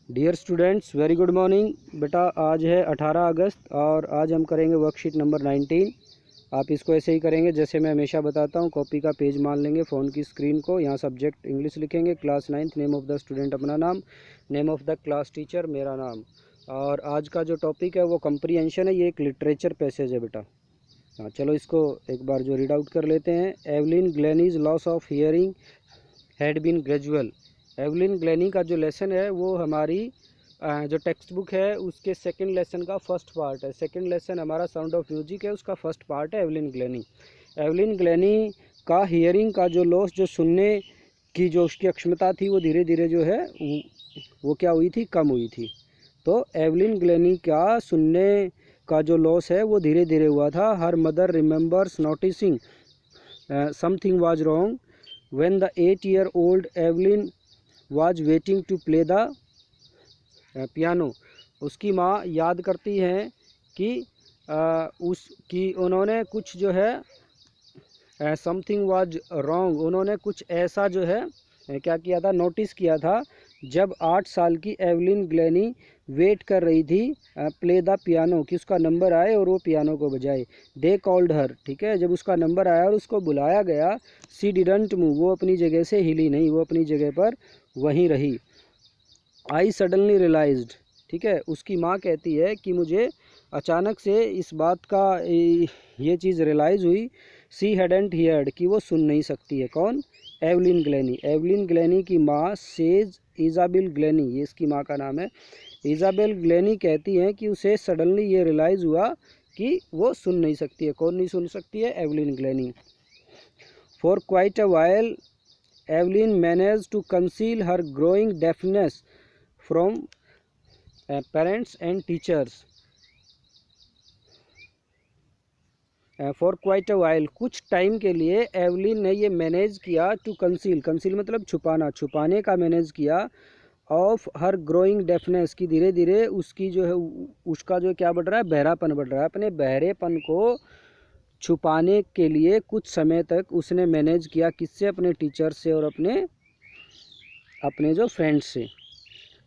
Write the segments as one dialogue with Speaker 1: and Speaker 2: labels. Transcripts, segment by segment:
Speaker 1: Dear students, very good morning. बेटा आज है 18 अगस्त और आज हम करेंगे वर्कशीट नंबर 19। आप इसको ऐसे ही करेंगे जैसे मैं हमेशा बताता हूँ। कॉपी का पेज मान लेंगे, फ़ोन की स्क्रीन को, यहाँ सब्जेक्ट इंग्लिश लिखेंगे, class 9th, name of the student अपना नाम, name of the class teacher मेरा नाम। और आज का जो टॉपिक है वो कंप्रीहेंशन है। ये एक लिटरेचर पैसेज है बेटा। हाँ चलो इसको एक बार जो रीड आउट कर लेते हैं। Evelyn Glennie's loss of hearing had been gradual. Evelyn Glennie का जो लेसन है वो हमारी जो टेक्स्ट बुक है उसके सेकंड लेसन का फर्स्ट पार्ट है। सेकंड लेसन हमारा साउंड ऑफ म्यूजिक है, उसका फर्स्ट पार्ट है एवलिन ग्लेनी। एवलिन ग्लेनी का हियरिंग का जो लॉस, जो सुनने की जो उसकी अक्षमता थी वो धीरे धीरे जो है वो क्या हुई थी, कम हुई थी। तो एवलिन ग्लेनी का सुनने का जो लॉस है वो धीरे धीरे हुआ था। Her mother remembers noticing something was wrong when the 8-year-old Evelyn was waiting to play the piano। उसकी माँ याद करती हैं कि उन्होंने कुछ जो है समथिंग वाज रॉन्ग, उन्होंने कुछ ऐसा जो है क्या किया था, नोटिस किया था जब 8 साल की एवलिन ग्लेनी वेट कर रही थी प्ले द पियानो, कि उसका नंबर आए और वो पियानो को बजाए। दे कॉल्ड हर, ठीक है, जब उसका नंबर आया और उसको बुलाया गया, सी डिडंट मूव, वो अपनी जगह से हिली नहीं, वो अपनी जगह पर वहीं रही। आई सडनली रियलाइज्ड, ठीक है, उसकी माँ कहती है कि मुझे अचानक से इस बात का ये चीज़ रियलाइज़ हुई। सी हैडंट हियर्ड, कि वो सुन नहीं सकती है। कौन? Evelyn Glenny. एवलिन ग्लेनी की माँ सेज इज़ाबेल ग्लेनी, ये इसकी माँ का नाम है। इज़ाबेल ग्लेनी कहती हैं कि उसे सडनली ये रियलाइज़ हुआ कि वो सुन नहीं सकती है। कौन नहीं सुन सकती है? Evelyn Glennie. For quite a while Evelyn manage to conceal her growing deafness from parents and teachers. For quite a while, कुछ टाइम के लिए एवलिन ने ये मैनेज किया, टू कंसील, कंसील मतलब छुपाना, छुपाने का मैनेज किया, ऑफ हर ग्रोइंग डेफनेस, की धीरे धीरे उसकी जो है उसका जो क्या बढ़ रहा है, बहरापन बढ़ रहा है। अपने बहरेपन को छुपाने के लिए कुछ समय तक उसने मैनेज किया, किससे? अपने टीचर से और अपने जो फ्रेंड्स से।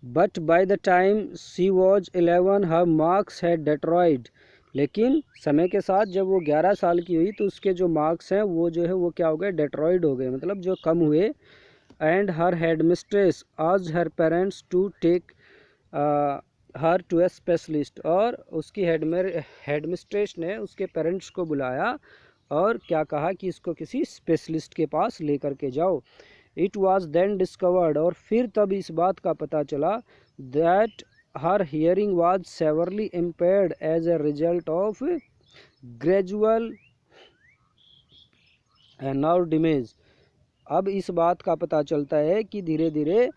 Speaker 1: But by the time she was 11 her marks had Detroit, लेकिन समय के साथ जब वो 11 साल की हुई तो उसके जो मार्क्स हैं वो जो है वो क्या हो गए, डेट्रॉयड हो गए, मतलब जो कम हुए। एंड हर हेड मिस्ट्रेस आज her parents to take her to a specialist, और उसकी हेड मिस्ट्रेस ने उसके पेरेंट्स को बुलाया और क्या कहा कि इसको किसी स्पेशलिस्ट के पास लेकर के जाओ। इट वॉज देन डिस्कवर्ड, और फिर तब इस बात का पता चला, that her hearing was severely impaired as a result of gradual nerve damage. अब इस बात का पता चलता है कि धीरे धीरे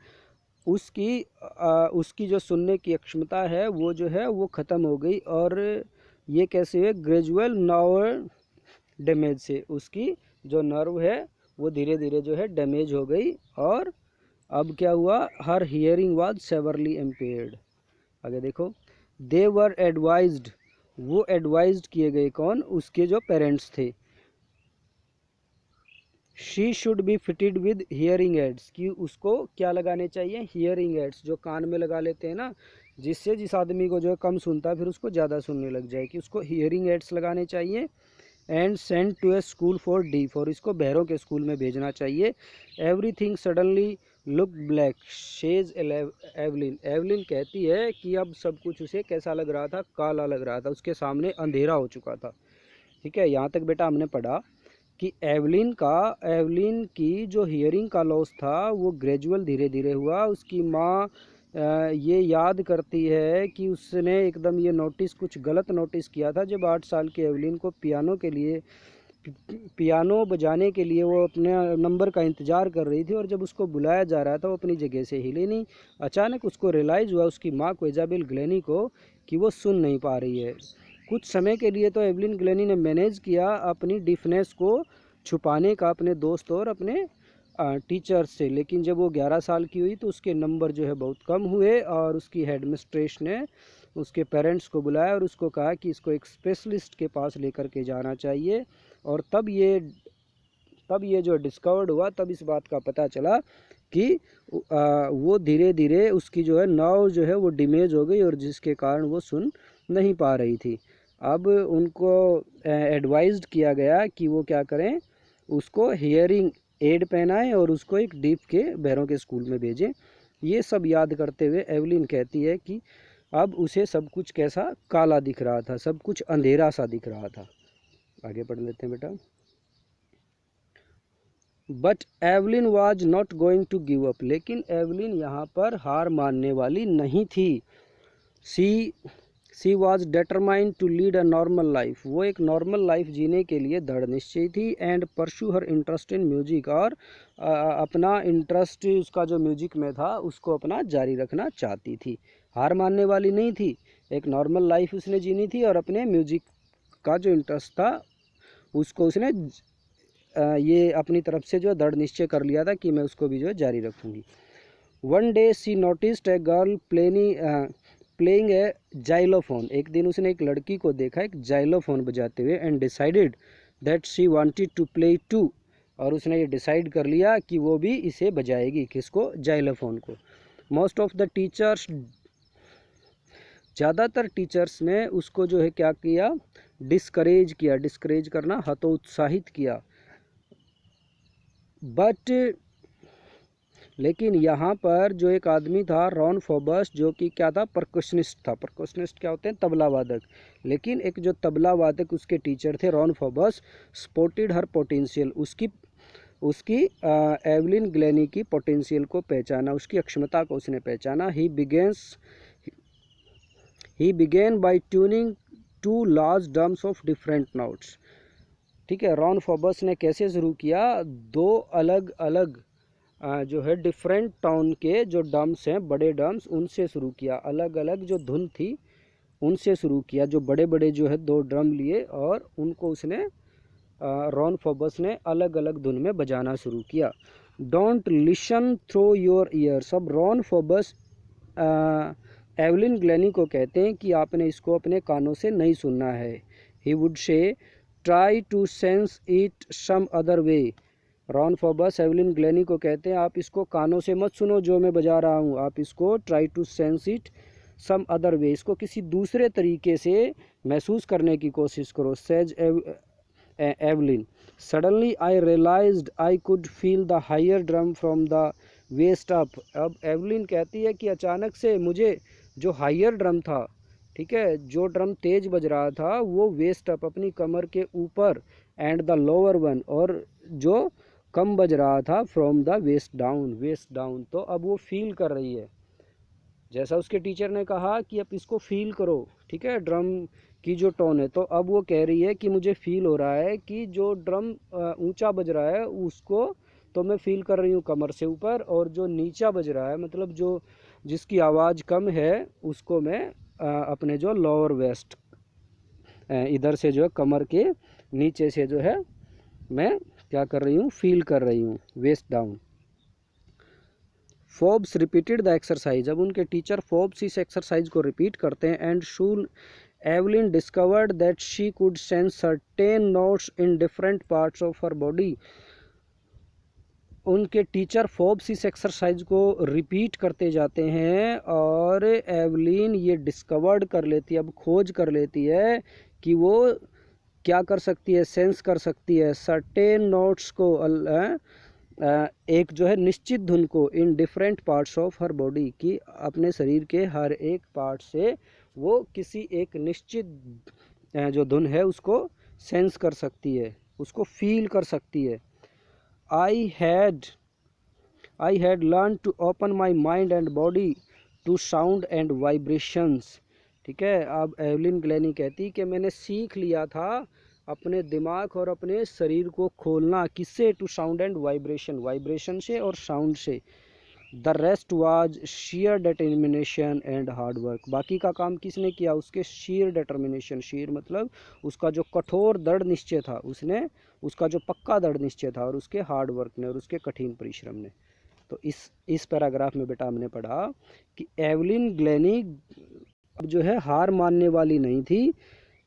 Speaker 1: उसकी जो सुनने की अक्षमता है वो जो है वो ख़त्म हो गई। और ये कैसे हुए? ग्रेजुअल नर्व डैमेज से उसकी जो नर्व है वो धीरे धीरे जो है डैमेज हो गई। और अब क्या हुआ? हर हियरिंग वाज सेवरली इम्पेयर्ड। आगे देखो। दे वर एडवाइज्ड, वो एडवाइज्ड किए गए, कौन? उसके जो पेरेंट्स थे। She should be fitted with hearing aids, कि उसको क्या लगाने चाहिए? हियरिंग एड्स, जो कान में लगा लेते हैं ना, जिससे जिस आदमी को जो है कम सुनता है फिर उसको ज़्यादा सुनने लग जाए, कि उसको हियरिंग एड्स लगाने चाहिए। And send to a school for deaf, और इसको बहरों के स्कूल में भेजना चाहिए। Everything suddenly look black says Evelyn, Evelyn कहती है कि अब सब कुछ उसे कैसा लग रहा था? काला लग रहा था, उसके सामने अंधेरा हो चुका था। ठीक है, यहाँ तक बेटा हमने पढ़ा कि एवलिन की जो हियरिंग का लॉस था वो ग्रेजुअल, धीरे धीरे हुआ। उसकी माँ ये याद करती है कि उसने एकदम ये नोटिस, कुछ गलत नोटिस किया था जब 8 साल की एवलिन को पियानो बजाने के लिए वो अपने नंबर का इंतज़ार कर रही थी, और जब उसको बुलाया जा रहा था वो अपनी जगह से हिले नहीं। अचानक उसको रियलाइज़ हुआ, उसकी माँ को, इज़ाबेल ग्लेनी को, कि वो सुन नहीं पा रही है। कुछ समय के लिए तो एवलिन ग्लेनी ने मैनेज किया अपनी डिफनेस को छुपाने का अपने दोस्त और अपने टीचर से, लेकिन जब वो 11 साल की हुई तो उसके नंबर जो है बहुत कम हुए, और उसकी हेडमिस्ट्रेस ने उसके पेरेंट्स को बुलाया और उसको कहा कि इसको एक स्पेशलिस्ट के पास लेकर के जाना चाहिए। और तब ये जो डिस्कवर्ड हुआ, तब इस बात का पता चला कि वो धीरे धीरे उसकी जो है नर्व जो है वो डैमेज हो गई और जिसके कारण वो सुन नहीं पा रही थी। अब उनको एडवाइज्ड किया गया कि वो क्या करें, उसको हियरिंग एड पहनाएं और उसको एक डीफ के बहरों के स्कूल में भेजें। ये सब याद करते हुए एवलिन कहती है कि अब उसे सब कुछ कैसा काला दिख रहा था, सब कुछ अंधेरा सा दिख रहा था। आगे पढ़ लेते हैं बेटा। But Evelyn was not going to give up, लेकिन एवलिन यहाँ पर हार मानने वाली नहीं थी। She was determined to lead a normal life, वो एक नॉर्मल लाइफ जीने के लिए दृढ़ निश्चयी थी। And pursue her interest in music, और अपना इंटरेस्ट उसका जो म्यूजिक में था उसको अपना जारी रखना चाहती थी। हार मानने वाली नहीं थी, एक नॉर्मल लाइफ उसने जीनी थी और अपने म्यूजिक का जो इंटरेस्ट था उसको उसने ये अपनी तरफ से जो दृढ़ निश्चय कर लिया था कि मैं उसको भी जो है जारी रखूँगी। One day she noticed a girl playing a xylophone, एक दिन उसने एक लड़की को देखा एक जाइलोफोन बजाते हुए। And decided that she wanted to play too, और उसने ये डिसाइड कर लिया कि वो भी इसे बजाएगी, किसको, जाइलोफोन को। मोस्ट ऑफ द टीचर्स, ज़्यादातर टीचर्स ने उसको जो है क्या किया, डिस्करेज किया, डिस्करेज करना हतोत्साहित किया। बट लेकिन यहाँ पर जो एक आदमी था रॉन फोबस, जो कि क्या था, परकशनिस्ट था। परकशनिस्ट क्या होते हैं, तबला वादक। लेकिन एक जो तबला वादक उसके टीचर थे Ron Forbes, spotted her potential, उसकी एवलिन ग्लेनी की पोटेंशियल को पहचाना, उसकी अक्षमता को उसने पहचाना। He began by tuning two large drums of different notes. ठीक है, रॉन फोबस ने कैसे शुरू किया, दो अलग अलग जो है डिफरेंट टाउन के जो ड्रम्स हैं, बड़े ड्रम्स, उनसे शुरू किया। अलग अलग जो धुन थी उनसे शुरू किया, जो बड़े बड़े जो है दो ड्रम लिए और उनको उसने रॉन फोबस ने अलग अलग धुन में बजाना शुरू किया। Don't listen through your ears, अब रॉन फोबस एवलिन ग्लेनी को कहते हैं कि आपने इसको अपने कानों से नहीं सुनना है। He would say try to sense it some other way, Ron Forbes Evelyn Glennie को कहते हैं आप इसको कानों से मत सुनो जो मैं बजा रहा हूँ, आप इसको try to sense it some other way, इसको किसी दूसरे तरीके से महसूस करने की कोशिश करो। Says Evelyn, suddenly I realised I could feel the higher drum from the waist up. अब एवलिन कहती है कि अचानक से मुझे जो हायर ड्रम था, ठीक है, जो ड्रम तेज बज रहा था वो वेस्ट अप, अपनी कमर के ऊपर, एंड द लोअर वन, और जो कम बज रहा था from the waist down, waist down. तो अब वो फील कर रही है, जैसा उसके टीचर ने कहा कि अब इसको फील करो, ठीक है, ड्रम की जो टोन है। तो अब वो कह रही है कि मुझे फील हो रहा है कि जो ड्रम ऊंचा बज रहा है उसको तो मैं फील कर रही हूँ कमर से ऊपर, और जो नीचा बज रहा है, मतलब जो जिसकी आवाज़ कम है, उसको मैं अपने जो लोअर वेस्ट, इधर से जो है कमर के नीचे से जो है मैं क्या कर रही हूँ, फील कर रही हूँ, waist down. Forbes repeated the exercise, अब उनके टीचर फोर्ब्स इस एक्सरसाइज को रिपीट करते हैं। And soon Evelyn discovered that she could sense certain notes in different parts of her body, उनके टीचर फोर्ब्स इस एक्सरसाइज को रिपीट करते जाते हैं और एवलिन ये डिस्कवर्ड कर लेती है, अब खोज कर लेती है कि वो क्या कर सकती है, सेंस कर सकती है सर्टेन नोट्स को, एक जो है निश्चित धुन को, इन different parts of her body, की अपने शरीर के हर एक पार्ट से वो किसी एक निश्चित जो धुन है उसको सेंस कर सकती है, उसको फील कर सकती है। I had learn to open my mind and body to sound and vibrations. ठीक है, अब एवलिन ग्लेनी कहती कि मैंने सीख लिया था अपने दिमाग और अपने शरीर को खोलना, किससे, to sound and vibration, vibration से और साउंड से। The rest was sheer determination and hard work, बाकी का काम किसने किया, उसके शेयर डिटर्मिनेशन, शेयर मतलब उसका जो कठोर दृढ़ निश्चय था, उसने उसका जो पक्का दृढ़ निश्चय था, और उसके हार्ड वर्क ने, और उसके कठिन परिश्रम ने। तो इस पैराग्राफ में बेटा हमने पढ़ा कि एवलिन ग्लेनी जो है हार मानने वाली नहीं थी,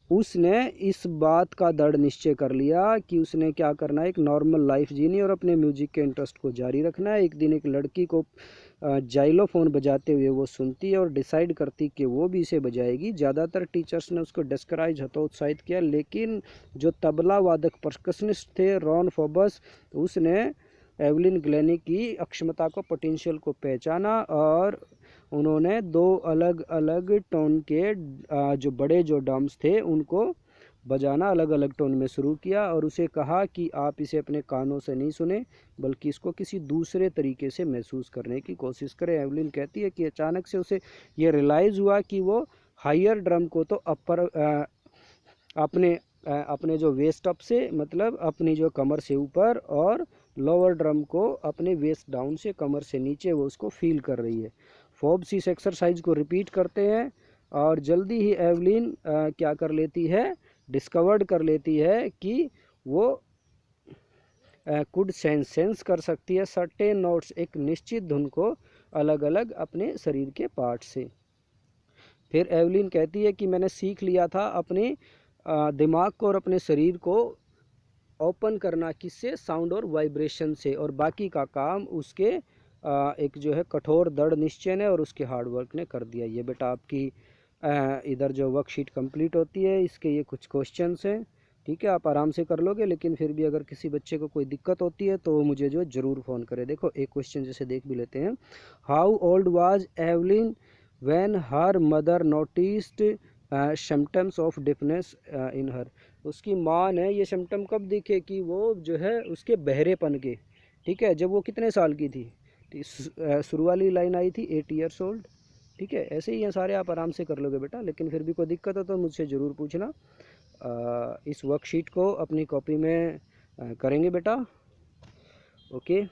Speaker 1: उसने इस बात का दृढ़ निश्चय कर लिया कि उसने क्या करना है, एक नॉर्मल लाइफ जीनी और अपने म्यूजिक के इंटरेस्ट को जारी रखना है। एक दिन एक लड़की को जाइलोफोन बजाते हुए वो सुनती है और डिसाइड करती कि वो भी इसे बजाएगी। ज़्यादातर टीचर्स ने उसको डिस्कराइज हतोत्साहित किया, लेकिन जो तबला वादक परकशनिस्ट थे रॉन फोबस, उसने एवलिन ग्लेनी की अक्षमता को, पोटेंशियल को पहचाना और उन्होंने दो अलग अलग टोन के जो बड़े जो ड्रम्स थे उनको बजाना अलग अलग टोन में शुरू किया और उसे कहा कि आप इसे अपने कानों से नहीं सुने बल्कि इसको किसी दूसरे तरीके से महसूस करने की कोशिश करें। एवलिन कहती है कि अचानक से उसे ये रियलाइज़ हुआ कि वो हायर ड्रम को तो अपर अपने जो वेस्ट अप से, मतलब अपनी जो कमर से ऊपर, और लोअर ड्रम को अपने वेस्ट डाउन से, कमर से नीचे, वो उसको फील कर रही है। फोर्ब्स इस एक्सरसाइज को रिपीट करते हैं और जल्दी ही एवलिन क्या कर लेती है, डिस्कवर्ड कर लेती है कि वो कुड सेंस कर सकती है सर्टेन नोट्स, एक निश्चित धुन को अलग अलग अपने शरीर के पार्ट से। फिर एवलिन कहती है कि मैंने सीख लिया था अपने दिमाग को और अपने शरीर को ओपन करना, किससे, साउंड और वाइब्रेशन से, और बाकी का काम उसके एक जो है कठोर दृढ़ निश्चय ने और उसके हार्ड वर्क ने कर दिया। ये बेटा आपकी इधर जो वर्कशीट कंप्लीट होती है, इसके ये कुछ क्वेश्चंस हैं, ठीक है, आप आराम से कर लोगे। लेकिन फिर भी अगर किसी बच्चे को कोई दिक्कत होती है तो मुझे जो ज़रूर फ़ोन करे। देखो एक क्वेश्चन जैसे देख भी लेते हैं। How old was Evelyn when her mother noticed symptoms of deafness in her. उसकी माँ ने ये सिम्टम कब दिखे कि वो जो है उसके बहरेपन के, ठीक है, जब वो कितने साल की थी। शुरू वाली लाइन आई थी 8 ईयर्स ओल्ड, ठीक है। ऐसे ही हैं सारे, आप आराम से कर लोगे बेटा। लेकिन फिर भी कोई दिक्कत हो तो मुझसे ज़रूर पूछना। इस वर्कशीट को अपनी कॉपी में करेंगे बेटा, ओके।